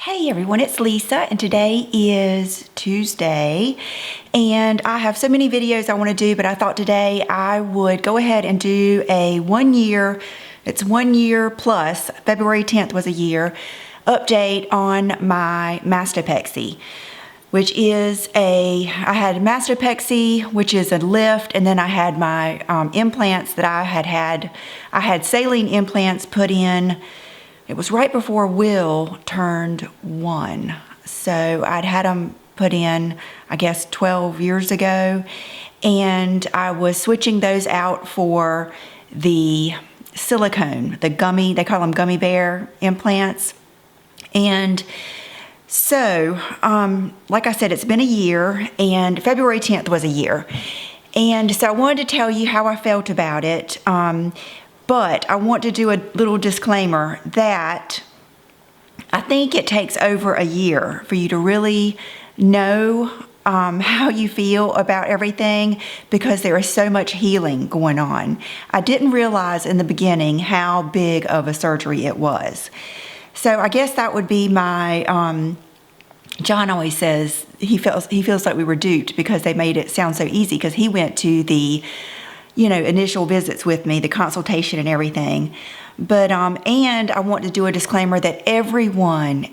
Hey everyone, it's Lisa and today is Tuesday and I have so many videos I want to do, but I thought today I would go ahead and do a 1 year, it's 1 year plus, February 10th was a year, update on my Mastopexy, which is I had Mastopexy, which is a lift, and then I had my implants that I had saline implants put in. It was right before Will turned 1. So I'd had them put in, I guess, 12 years ago. And I was switching those out for the silicone, the gummy, they call them gummy bear implants. And so, like I said, it's been a year, and February 10th was a year. And so I wanted to tell you how I felt about it. But I want to do a little disclaimer that I think it takes over a year for you to really know how you feel about everything, because there is so much healing going on. I didn't realize in the beginning how big of a surgery it was. So I guess that would be my, John always says he feels like we were duped because they made it sound so easy, because he went to the initial visits with me, the consultation and everything. But, and I want to do a disclaimer that everyone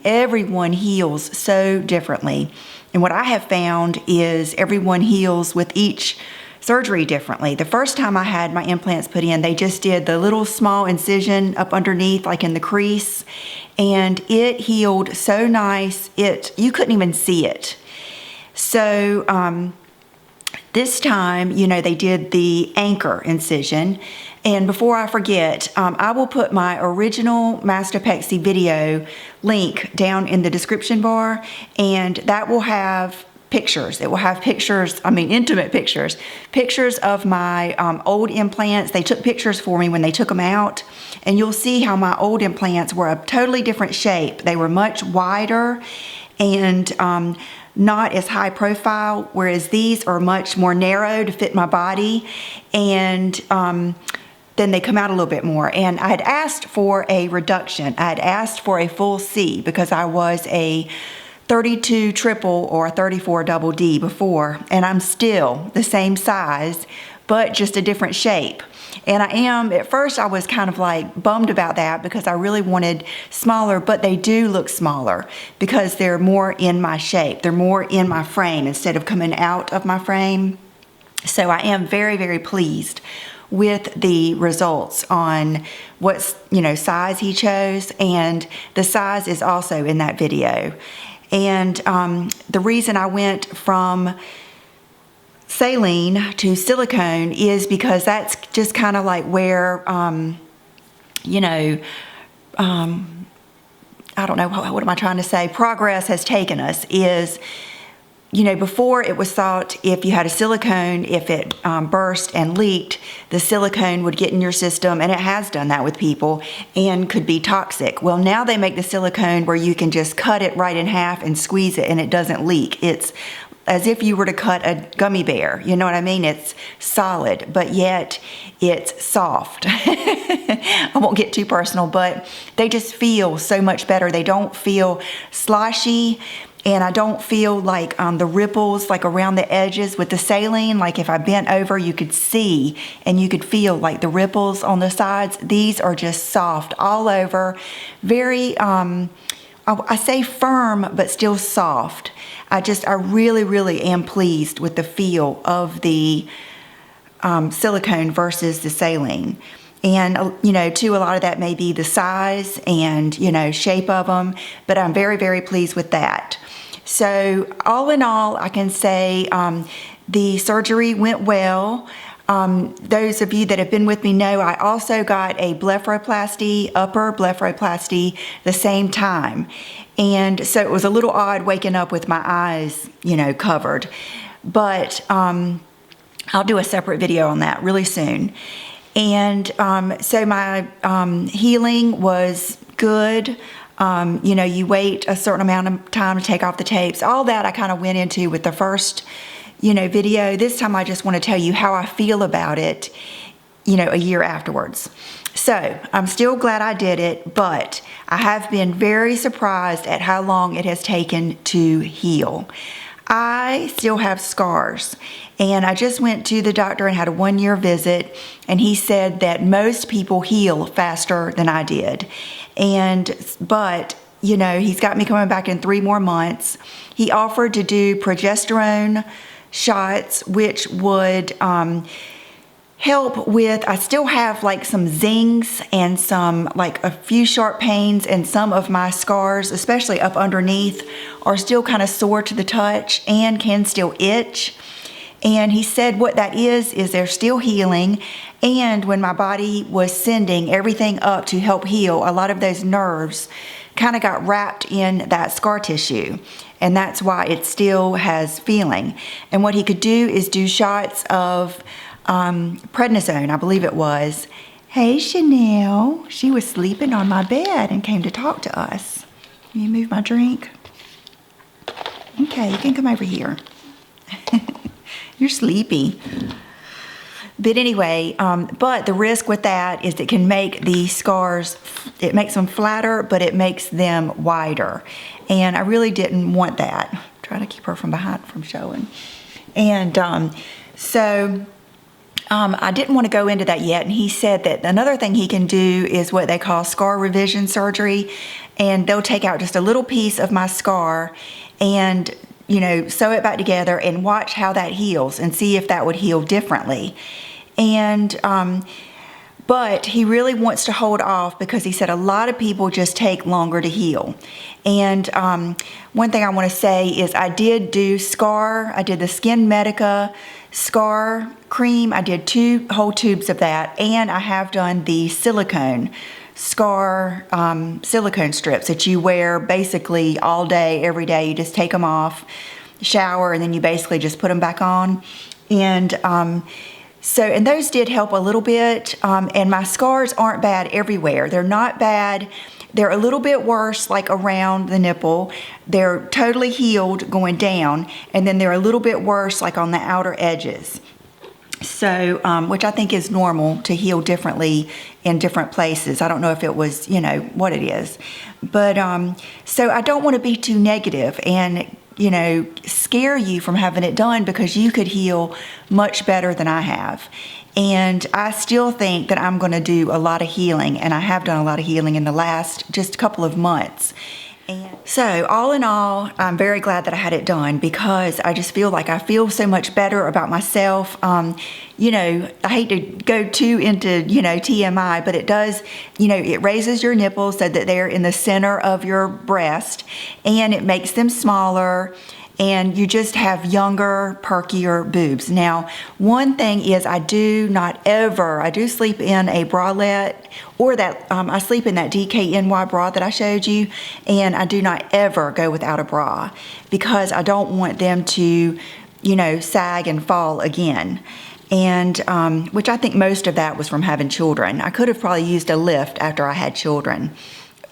heals so differently. And what I have found is everyone heals with each surgery differently. The first time I had my implants put in, they just did the little small incision up underneath, like in the crease, and it healed so nice, you couldn't even see it. So, this time, they did the anchor incision. And before I forget, I will put my original Mastopexy video link down in the description bar, and that will have pictures. It will have pictures, intimate pictures of my old implants. They took pictures for me when they took them out, and you'll see how my old implants were a totally different shape. They were much wider and not as high profile, whereas these are much more narrow to fit my body, and then they come out a little bit more. And I had asked for a reduction. I had asked for a full C because I was a 32 triple or a 34 double D before, and I'm still the same size, but just a different shape. And at first I was kind of like bummed about that because I really wanted smaller, but they do look smaller because they're more in my shape. They're more in my frame instead of coming out of my frame. So I am very, very pleased with the results on what size he chose, and the size is also in that video. And the reason I went from saline to silicone is because that's just kind of like where, I don't know, what am I trying to say? Progress has taken us is, before it was thought if you had a silicone, if it burst and leaked, the silicone would get in your system, and it has done that with people and could be toxic. Well, now they make the silicone where you can just cut it right in half and squeeze it and it doesn't leak. It's as if you were to cut a gummy bear, you know what I mean? It's solid, but yet it's soft. I won't get too personal, but they just feel so much better. They don't feel sloshy, and I don't feel like the ripples like around the edges with the saline. Like if I bent over, you could see and you could feel like the ripples on the sides. These are just soft all over, very, I say firm, but still soft. I really, really am pleased with the feel of the silicone versus the saline. And, too, a lot of that may be the size and, shape of them, but I'm very, very pleased with that. So all in all, I can say the surgery went well. Those of you that have been with me know I also got a Blopharoplasty, upper Blopharoplasty, the same time. And so it was a little odd waking up with my eyes, covered. But I'll do a separate video on that really soon. And so my healing was good. You wait a certain amount of time to take off the tapes. All that I kind of went into with the first, video. This time I just want to tell you how I feel about it, a year afterwards. So I'm still glad I did it, but I have been very surprised at how long it has taken to heal. I still have scars, and I just went to the doctor and had a 1-year visit, and he said that most people heal faster than I did. But you know, he's got me coming back in 3 more months. He offered to do progesterone shots, which would help with, I still have like some zings and some, like a few sharp pains, and some of my scars, especially up underneath, are still kind of sore to the touch and can still itch. And he said what that is they're still healing. And when my body was sending everything up to help heal, a lot of those nerves kind of got wrapped in that scar tissue. And that's why it still has feeling. And what he could do is do shots of prednisone, I believe it was. Hey, Chanel. She was sleeping on my bed and came to talk to us. Can you move my drink? Okay, you can come over here. You're sleepy. But anyway, but the risk with that is it can make the scars, it makes them flatter, but it makes them wider. And I really didn't want that. Try to keep her from behind from showing. And so I didn't want to go into that yet. And he said that another thing he can do is what they call scar revision surgery. And they'll take out just a little piece of my scar and, you know, sew it back together and watch how that heals and see if that would heal differently. And but he really wants to hold off because he said a lot of people just take longer to heal. And one thing I want to say is I did do scar. I did the Skin Medica scar cream. I did 2 whole tubes of that, and I have done the silicone scar silicone strips that you wear basically all day, every day. You just take them off, shower, and then you basically just put them back on. And and those did help a little bit, and my scars aren't bad everywhere. They're not bad. They're a little bit worse like around the nipple. They're totally healed going down, and then they're a little bit worse like on the outer edges. So, which I think is normal to heal differently in different places. I don't know if it was, you know, what it is. But, so I don't want to be too negative and, you know, scare you from having it done, because you could heal much better than I have. And I still think that I'm going to do a lot of healing, and I have done a lot of healing in the last just couple of months. And so all in all, I'm very glad that I had it done, because I just feel like I feel so much better about myself. You know, I hate to go too into, you know, TMI, but it does, you know, it raises your nipples so that they're in the center of your breast, and it makes them smaller, and you just have younger, perkier boobs. Now, one thing is I do sleep in a bralette, or that I sleep in that DKNY bra that I showed you, and I do not ever go without a bra, because I don't want them to, you know, sag and fall again. And which I think most of that was from having children. I could have probably used a lift after I had children.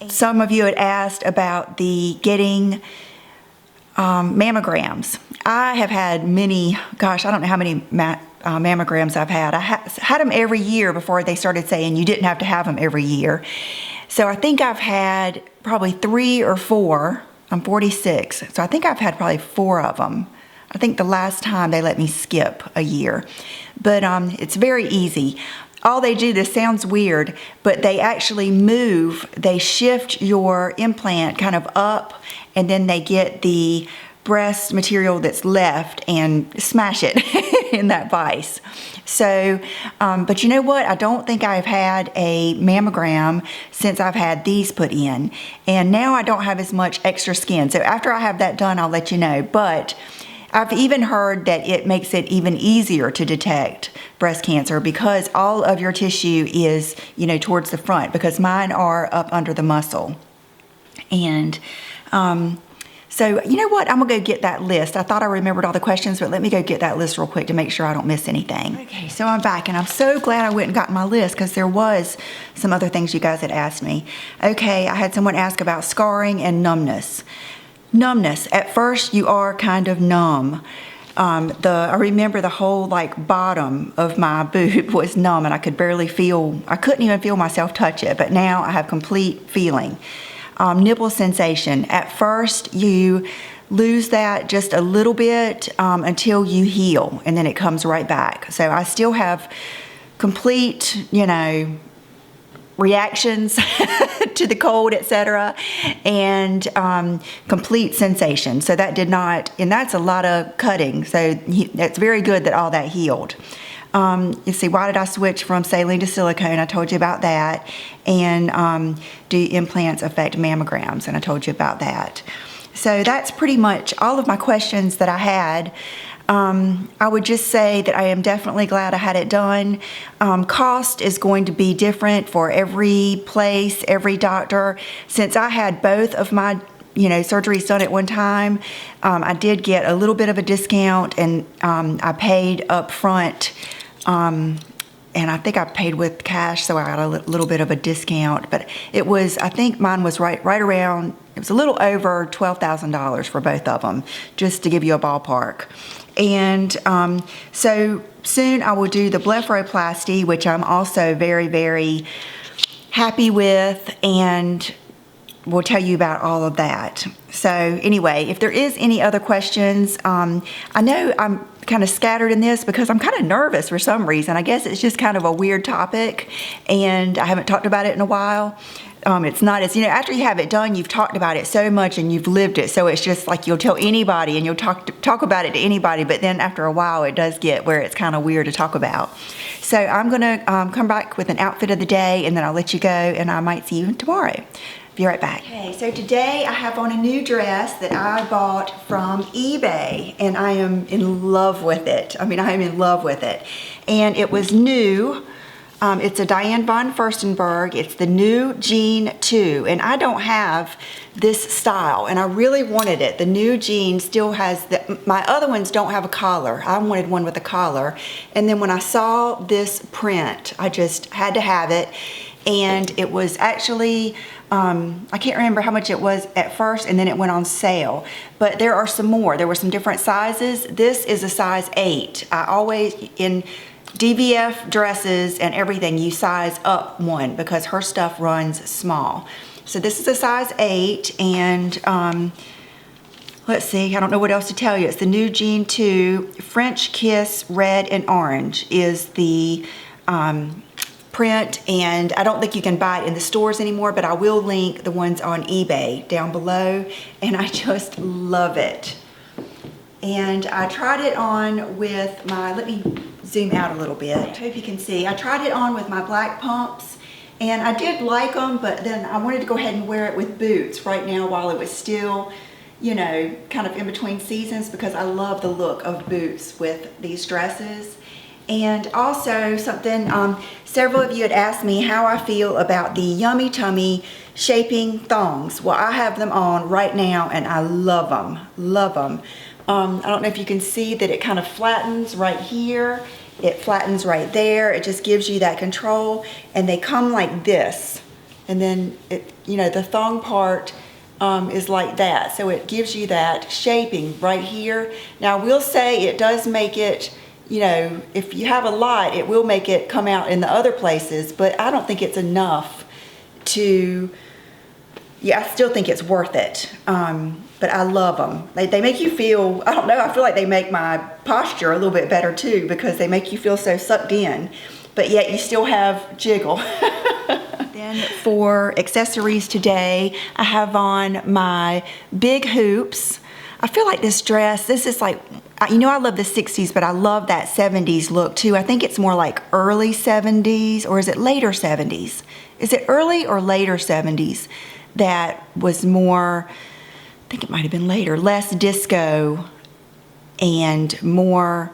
Some of you had asked about the getting mammograms. I have had many, gosh, I don't know how many mammograms I've had. I had them every year before they started saying you didn't have to have them every year. So I think I've had probably 3 or 4. I'm 46, so I think I've had probably 4 of them. I think the last time they let me skip a year. But it's very easy. All they do, this sounds weird, but they actually they shift your implant kind of up, and then they get the breast material that's left and smash it in that vise. So, but you know what? I don't think I've had a mammogram since I've had these put in. And now I don't have as much extra skin. So after I have that done, I'll let you know. But I've even heard that it makes it even easier to detect breast cancer, because all of your tissue is, you know, towards the front, because mine are up under the muscle. And so, you know what? I'm going to go get that list. I thought I remembered all the questions, but let me go get that list real quick to make sure I don't miss anything. Okay, so I'm back, and I'm so glad I went and got my list, because there was some other things you guys had asked me. Okay, I had someone ask about scarring and numbness. Numbness. At first, you are kind of numb. I remember the whole like bottom of my boob was numb and I couldn't even feel myself touch it, but now I have complete feeling. Nipple sensation. At first you lose that just a little bit until you heal, and then it comes right back. So I still have complete, reactions to the cold, etc., and complete sensation. So that did not, and that's a lot of cutting. So it's very good that all that healed. You see, why did I switch from saline to silicone? I told you about that. And do implants affect mammograms? And I told you about that. So that's pretty much all of my questions that I had. I would just say that I am definitely glad I had it done. Cost is going to be different for every place, every doctor. Since I had both of my surgeries done at one time, I did get a little bit of a discount, and I paid up front. And I think I paid with cash, so I got a little bit of a discount. But it was, I think mine was right around, it was a little over $12,000 for both of them, just to give you a ballpark. And so soon I will do the Blopharoplasty, which I'm also very, very happy with, and we'll tell you about all of that. So anyway, if there is any other questions, I know I'm kind of scattered in this because I'm kind of nervous for some reason. I guess it's just kind of a weird topic, and I haven't talked about it in a while. It's not as, after you have it done, you've talked about it so much and you've lived it. So it's just like you'll tell anybody and you'll talk about it to anybody, but then after a while it does get where it's kind of weird to talk about. So I'm gonna come back with an outfit of the day, and then I'll let you go, and I might see you tomorrow. Be right back. Okay, so today I have on a new dress that I bought from eBay, and I am in love with it. I am in love with it. And it was new. It's a Diane von Furstenberg. It's the new Jean 2, and I don't have this style, and I really wanted it. The new Jean still has my other ones don't have a collar. I wanted one with a collar, and then when I saw this print, I just had to have it. And it was actually, I can't remember how much it was at first, and then it went on sale. But there are some more. There were some different sizes. This is a size 8. I always, in DVF dresses and everything, you size up one because her stuff runs small. So this is a size 8, and let's see, I don't know what else to tell you. It's the new Jean 2. French Kiss Red and Orange is the print, and I don't think you can buy it in the stores anymore, but I will link the ones on eBay down below, and I just love it. And I tried it on with my, let me zoom out a little bit. I hope you can see. I tried it on with my black pumps, and I did like them, but then I wanted to go ahead and wear it with boots right now while it was still, kind of in between seasons, because I love the look of boots with these dresses. And also something, several of you had asked me how I feel about the Yummie Tummie Shaping Thongs. Well, I have them on right now, and I love them, love them. I don't know if you can see that it kind of flattens right here. It flattens right there. It just gives you that control, and they come like this. And then, the thong part is like that. So it gives you that shaping right here. Now, I will say it does make it, if you have a lot, it will make it come out in the other places, but I don't think it's enough to, I still think it's worth it. But I love them. They make you feel, I don't know, I feel like they make my posture a little bit better too, because they make you feel so sucked in, but yet you still have jiggle. Then for accessories today, I have on my big hoops. I feel like this dress, this is like, I love the 60s, but I love that 70s look too. I think it's more like early 70s, or is it later 70s? Is it early or later 70s that was more, I think it might have been later, less disco and more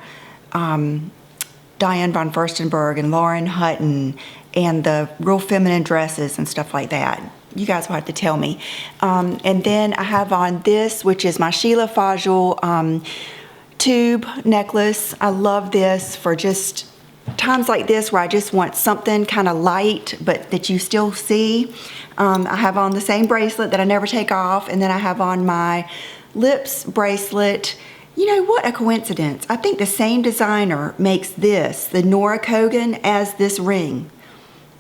Diane von Furstenberg and Lauren Hutton and the real feminine dresses and stuff like that. You guys will have to tell me. And then I have on this, which is my Sheila Fajl tube necklace. I love this for just times like this where I just want something kind of light but that you still see. I have on the same bracelet that I never take off, and then I have on my lips bracelet, You know, what a coincidence. I think the same designer makes this, the Nora Kogan, as this ring.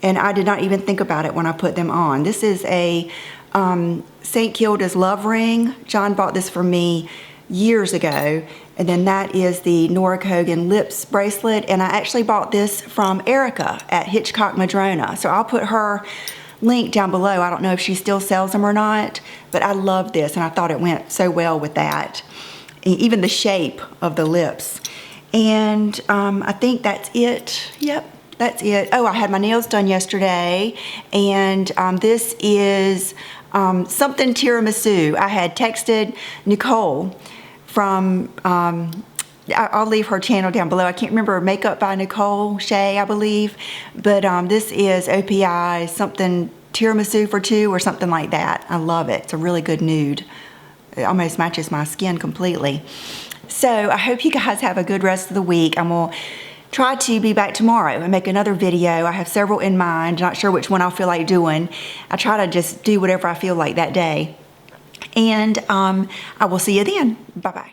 And I did not even think about it when I put them on. This is a St. Kilda's love ring. John bought this for me years ago. And then that is the Nora Kogan lips bracelet. And I actually bought this from Erica at Hitchcock Madrona. So I'll put her link down below. I don't know if she still sells them or not, but I love this and I thought it went so well with that. Even the shape of the lips. And I think that's it. Yep, that's it. Oh, I had my nails done yesterday, and this is something tiramisu. I had texted Nicole from, I'll leave her channel down below. I can't remember, Makeup by Nicole Shea, I believe. But this is OPI, something tiramisu for two or something like that. I love it. It's a really good nude. It almost matches my skin completely. So I hope you guys have a good rest of the week. I'm going to try to be back tomorrow and make another video. I have several in mind. Not sure which one I'll feel like doing. I try to just do whatever I feel like that day. And I will see you then. Bye-bye.